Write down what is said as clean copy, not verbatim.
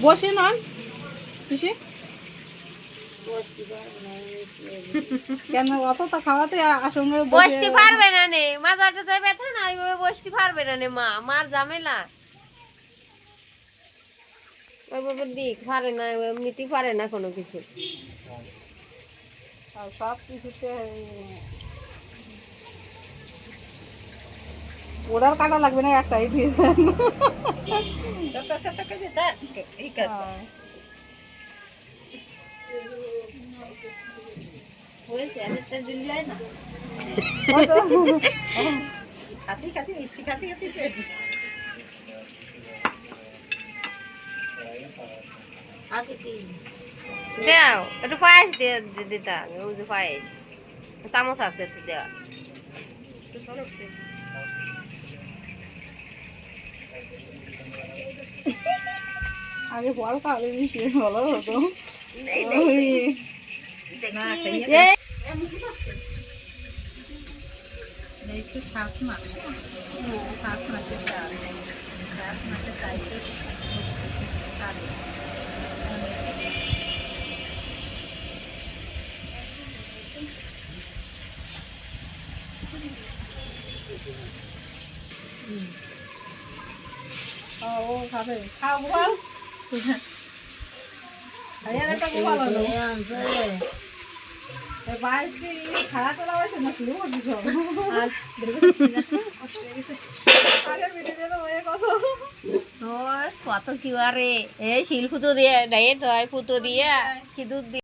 বসে নন পিসি কেন অতটা খাওয়াতে আসলে বসতে পারবে না নে, মাজাটা যাই ব্যথা না, ওই বসতে পারবে না নে, মার ঝামেলা ওইভাবে দিক পারে না, এমনিতেই পারে না কোনো কিছু। সব কিছুতে ওরার কাটা লাগবে না, একটাই দিয়ে মিষ্টি খাতি খাতি পেট দাও একটু পায়েস দিয়ে দিতা, ওই যে পায়েস চামচ আছে একটু দেওয়া। আগে বল খাবে মিশিয়ে ভালো হতো। ও খাবে খাও বল একটা গোপাল হলো বাইরে খাওয়া তোলা হয়েছে না শুরু করছিস কত কি আরে এই শিল ফুটো দিয়ে ডাইয়ে তো ফুটো দিয়ে সিঁদুর দিয়ে